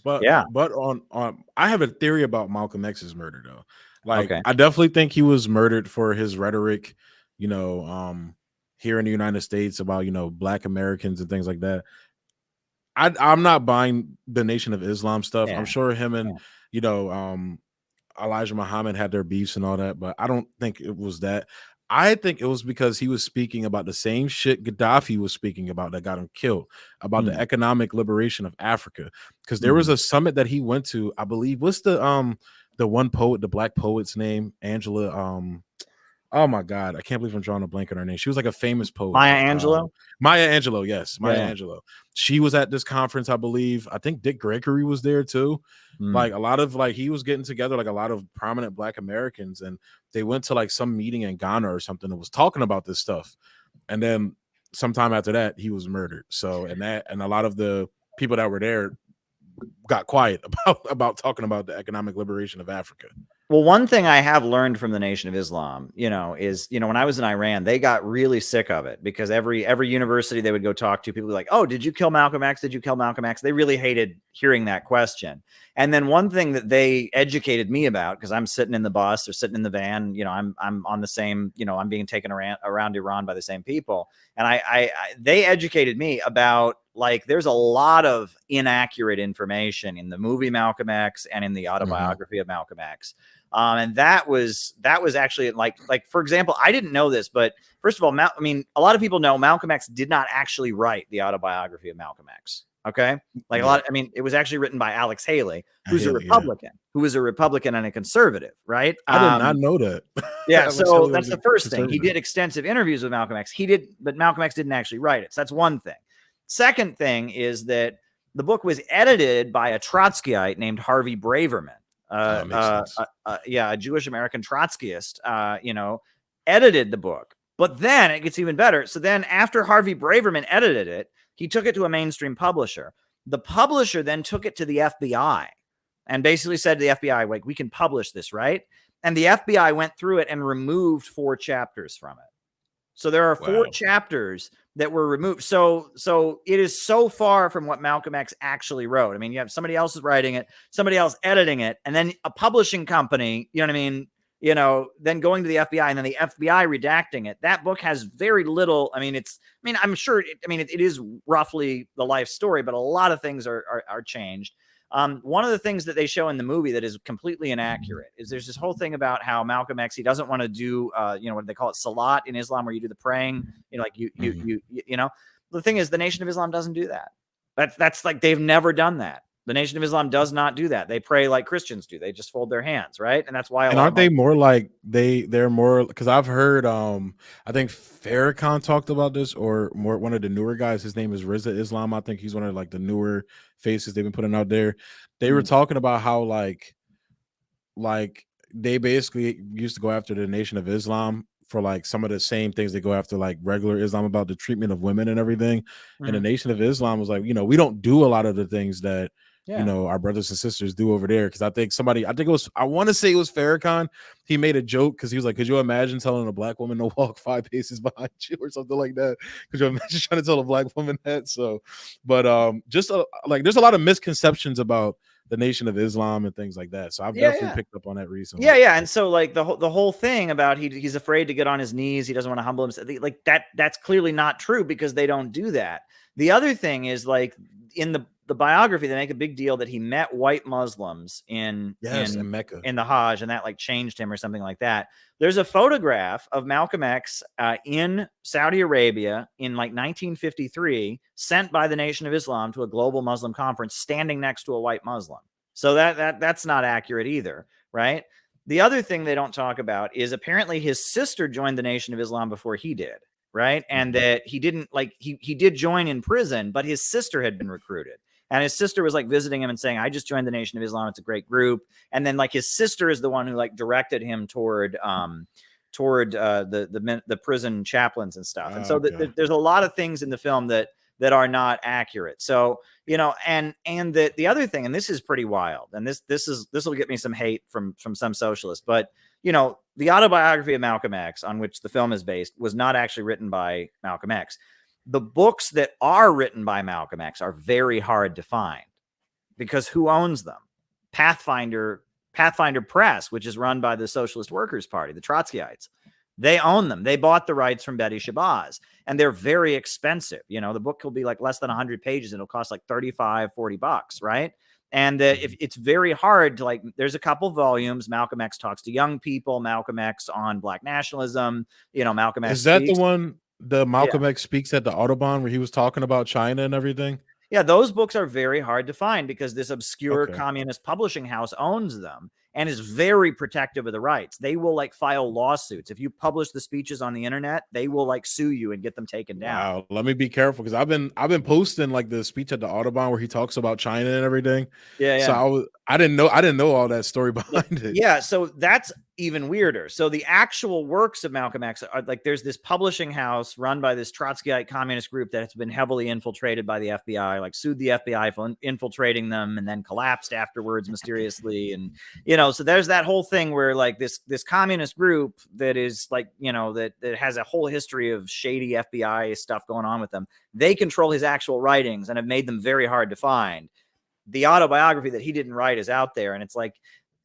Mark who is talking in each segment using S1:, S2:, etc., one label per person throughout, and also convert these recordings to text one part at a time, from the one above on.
S1: But
S2: Yeah.
S1: on I have a theory about Malcolm X's murder though. Like
S2: Okay.
S1: I definitely think he was murdered for his rhetoric, you know, here in the United States about, you know, black Americans and things like that. I'm not buying the Nation of Islam stuff. I'm
S2: Yeah.
S1: sure him
S2: Yeah.
S1: and, you know, Elijah Muhammad had their beefs and all that, but I don't think it was that. I think it was because he was speaking about the same shit Gaddafi was speaking about that got him killed, about the
S2: Mm.
S1: economic liberation of Africa. Because there was
S2: Mhm.
S1: a summit that he went to, I believe. What's the one poet, the black poet's name? Angela. Oh my God, I can't believe I'm drawing a blank on her name. She was like a famous poet.
S2: Maya Angelou?
S1: Maya Angelou, yes,
S2: Yeah,
S1: Maya
S2: yeah.
S1: Angelou. She was at this conference, I believe. I think Dick Gregory was there too.
S2: Mm.
S1: Like a lot of like he was getting together like a lot of prominent Black Americans, and they went to like some meeting in Ghana or something that was talking about this stuff. And then sometime after that, he was murdered. So and a lot of the people that were there got quiet about talking about the economic liberation of Africa.
S2: Well, one thing I have learned from the Nation of Islam, is, when I was in Iran, they got really sick of it because every university they would go talk to, people were like, "Oh, did you kill Malcolm X? Did you kill Malcolm X?" They really hated hearing that question. And then one thing that they educated me about, because I'm sitting in the bus or sitting in the van, I'm on the same, I'm being taken around Iran by the same people, and they educated me about, like, there's a lot of inaccurate information in the movie Malcolm X and in the autobiography of Malcolm X. And that was actually like for example, I didn't know this, but first of all, a lot of people know Malcolm X did not actually write the autobiography of Malcolm X. Okay, like
S1: Yeah,
S2: it was actually written by Alex Haley, who's a
S1: Haley, yeah.
S2: Republican and a conservative, right?
S1: I did not know that.
S2: Yeah,
S1: Alex
S2: so
S1: Haley
S2: that's
S1: was a
S2: the first thing. He
S1: conservative.
S2: did extensive interviews with Malcolm X. But Malcolm X didn't actually write it. So that's one thing. Second thing is that the book was edited by a Trotskyite named Harvey Braverman.
S1: Makes sense.
S2: A Jewish American Trotskyist, edited the book. But then it gets even better. So then after Harvey Braverman edited it, he took it to a mainstream publisher. The publisher then took it to the FBI and basically said to the FBI, like, we can publish this, right? And the FBI went through it and removed 4 chapters from it. So there are 4 chapters that were removed. So it is so far from what Malcolm X actually wrote. I mean, you have somebody else is writing it, somebody else editing it, and then a publishing company, you know what I mean? Then going to the FBI and then the FBI redacting it. That book has very little. I'm sure it is roughly the life story, but a lot of things are changed. One of the things that they show in the movie that is completely inaccurate is there's this whole thing about how Malcolm X, he doesn't want to do, what they call it, salat in Islam, where you do the praying, the thing is, the Nation of Islam doesn't do that. That's like, they've never done that. The Nation of Islam does not do that. They pray like Christians do. They just fold their hands, right? And that's why a
S1: And
S2: lot
S1: aren't
S2: of
S1: they more like they're more, because I've heard I think Farrakhan talked about this, or more one of the newer guys, his name is Rizza Islam. I think he's one of like the newer faces they've been putting out there. They were talking about how like they basically used to go after the Nation of Islam for like some of the same things they go after like regular Islam, about the treatment of women and everything. And the Nation of Islam was like, we don't do a lot of the things that our brothers and sisters do over there. Because I think I want to say it was Farrakhan. He made a joke because he was like, could you imagine telling a black woman to walk 5 paces behind you or something like that? Could you imagine trying to tell a black woman that? So, but just like there's a lot of misconceptions about the Nation of Islam and things like that. So I've definitely picked up on that recently.
S2: Yeah. And so like the whole thing about he's afraid to get on his knees. He doesn't want to humble himself. Like that's clearly not true, because they don't do that. The other thing is, like, in the biography, they make a big deal that he met white Muslims in
S1: Mecca,
S2: in the Hajj, and that like changed him or something like that. There's a photograph of Malcolm X in Saudi Arabia in like 1953, sent by the Nation of Islam to a global Muslim conference, standing next to a white Muslim. So that's not accurate either, right? The other thing they don't talk about is apparently his sister joined the Nation of Islam before he did, right? And that he didn't, like, he did join in prison, but his sister had been recruited. And his sister was like visiting him and saying, I just joined the Nation of Islam. It's a great group. And then like his sister is the one who like directed him toward the prison chaplains and stuff. And so there's a lot of things in the film that are not accurate. So, and the other thing, and this is pretty wild, and this will get me some hate from some socialists, but the autobiography of Malcolm X, on which the film is based, was not actually written by Malcolm X. The books that are written by Malcolm X are very hard to find, because who owns them? Pathfinder Press, which is run by the Socialist Workers Party, the Trotskyites. They own them. They bought the rights from Betty Shabazz, and they're very expensive. You know, the book will be like less than 100 pages and it'll cost like $35-$40, right? And if it's very hard to, like, there's a couple volumes. Malcolm X talks to young people, Malcolm X on Black nationalism, you know, Malcolm X
S1: Is that the
S2: speaks.
S1: one, the
S2: Yeah.
S1: Malcolm X speaks at the Autobahn, where he was talking about China and everything?
S2: Yeah, those books are very hard to find because this obscure
S1: Okay.
S2: communist publishing house owns them and is very protective of the rights. They will like file lawsuits. If you publish the speeches on the internet, they will like sue you and get them taken down.
S1: Wow, let me be careful, because I've been posting like the speech at the Autobahn where he talks about China and everything.
S2: Yeah, yeah.
S1: So I didn't know all that story behind it.
S2: Yeah, so that's even weirder. So the actual works of Malcolm X are like, there's this publishing house run by this Trotskyite communist group that has been heavily infiltrated by the FBI, like sued the FBI for infiltrating them and then collapsed afterwards mysteriously. And, you know, so there's that whole thing where like this communist group that is like, you know, that has a whole history of shady FBI stuff going on with them. They control his actual writings and have made them very hard to find. The autobiography that he didn't write is out there, and it's like,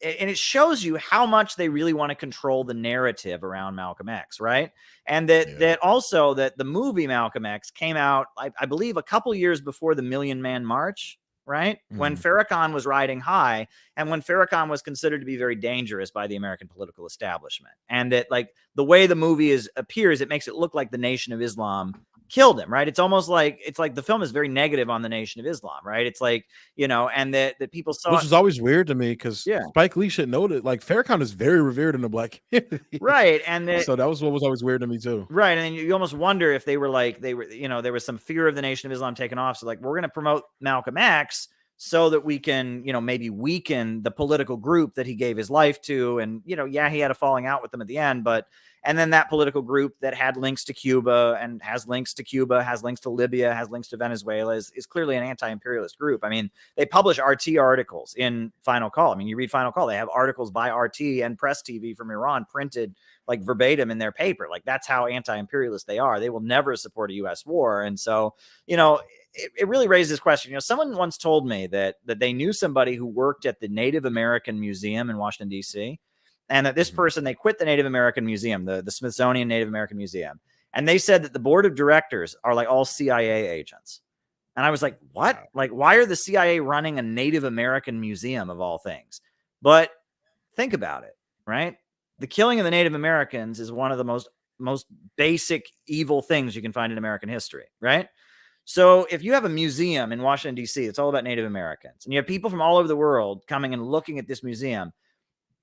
S2: and it shows you how much they really want to control the narrative around Malcolm X, right? And that also that the movie Malcolm X came out, I believe, a couple years before the Million Man March, right? When Farrakhan was riding high, and when Farrakhan was considered to be very dangerous by the American political establishment, and that like the way the movie appears, it makes it look like the Nation of Islam killed him, right? It's almost like the film is very negative on the Nation of Islam, right? It's like, you know, and that people saw,
S1: which is always weird to me, because Spike Lee should know that like Farrakhan is very revered in the Black community,
S2: right? And
S1: so that was what was always weird to me too,
S2: right? And you almost wonder if they were, you know, there was some fear of the Nation of Islam taking off, so like, we're going to promote Malcolm X so that we can, you know, maybe weaken the political group that he gave his life to. And, you know, yeah, he had a falling out with them at the end, but, and then that political group that had links to Cuba and has links to Cuba, has links to Libya, has links to Venezuela, is clearly an anti-imperialist group. I mean, they publish RT articles in Final Call. I mean, you read Final Call, they have articles by RT and Press TV from Iran printed like verbatim in their paper. Like, that's how anti-imperialist they are. They will never support a U.S. war. And so, you know, it really raises this question. You know, someone once told me that they knew somebody who worked at the Native American Museum in Washington, D.C., and that this person, they quit the Native American Museum, the Smithsonian Native American Museum, and they said that the board of directors are like all CIA agents. And I was like, what? Like, why are the CIA running a Native American museum of all things? But think about it, right? The killing of the Native Americans is one of the most basic evil things you can find in American history, right? So if you have a museum in Washington, D.C., it's all about Native Americans, and you have people from all over the world coming and looking at this museum,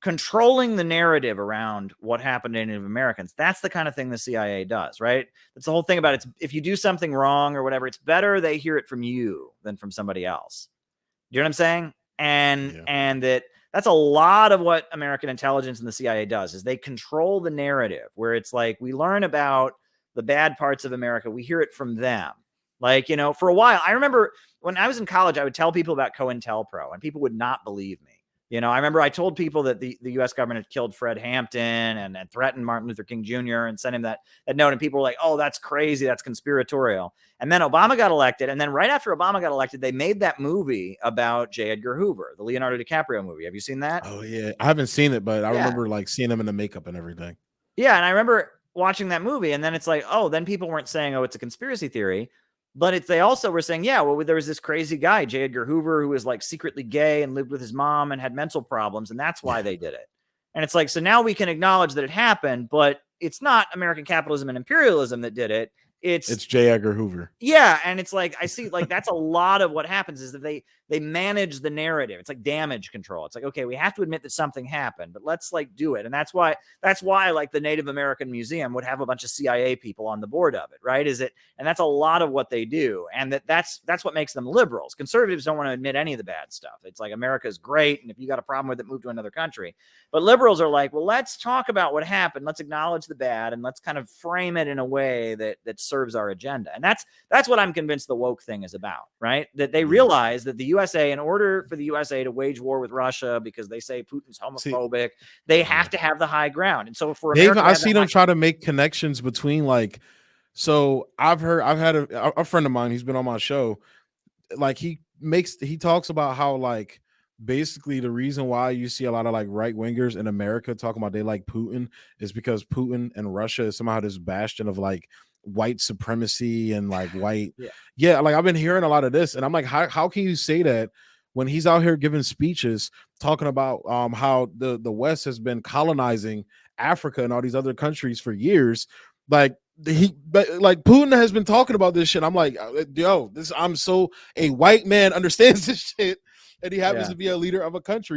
S2: controlling the narrative around what happened to Native Americans, that's the kind of thing the CIA does, right? That's the whole thing about it. If you do something wrong or whatever, it's better they hear it from you than from somebody else. Do you know what I'm saying? And that's a lot of what American intelligence and the CIA does, is they control the narrative, where it's like, we learn about the bad parts of America, we hear it from them. Like, you know, for a while, I remember when I was in college, I would tell people about COINTELPRO and people would not believe me. You know, I remember I told people that the U.S. government had killed Fred Hampton and threatened Martin Luther King Jr. and sent him that note. And people were like, oh, that's crazy. That's conspiratorial. And then Obama got elected. And then right after Obama got elected, they made that movie about J. Edgar Hoover, the Leonardo DiCaprio movie. Have you seen that?
S1: Oh, yeah. I haven't seen it, but I remember like seeing him in the makeup and everything.
S2: Yeah. And I remember watching that movie. And then it's like, oh, then people weren't saying, oh, it's a conspiracy theory. But they also were saying, yeah, well, there was this crazy guy, J. Edgar Hoover, who was like secretly gay and lived with his mom and had mental problems. And that's why they did it. And it's like, so now we can acknowledge that it happened, but it's not American capitalism and imperialism that did it. It's
S1: J. Edgar Hoover.
S2: Yeah. And it's like, I see, like, that's a lot of what happens, is that they manage the narrative. It's like damage control. It's like, okay, we have to admit that something happened, but let's like do it. And that's why like the Native American Museum would have a bunch of CIA people on the board of it, right? And that's a lot of what they do. And that's what makes them liberals. Conservatives don't want to admit any of the bad stuff. It's like, America's great, and if you got a problem with it, move to another country. But liberals are like, well, let's talk about what happened. Let's acknowledge the bad, and let's kind of frame it in a way that serves our agenda. And that's what I'm convinced the woke thing is about, right? That they realize that the USA, in order for the USA to wage war with Russia because they say Putin's homophobic, they have to have the high ground. And so for America,
S1: I see them try to make connections between, like, so I've had a friend of mine who's been on my show, like, he he talks about how like basically the reason why you see a lot of like right wingers in America talking about they like Putin is because Putin and Russia is somehow this bastion of like white supremacy and like white.
S2: Yeah.
S1: Yeah, like I've been hearing a lot of this, and I'm like, how can you say that when he's out here giving speeches talking about how the West has been colonizing Africa and all these other countries for years? Like like Putin has been talking about this shit. I'm like, yo, I'm so a white man understands this shit, and he happens
S2: Yeah.
S1: to be a leader of a country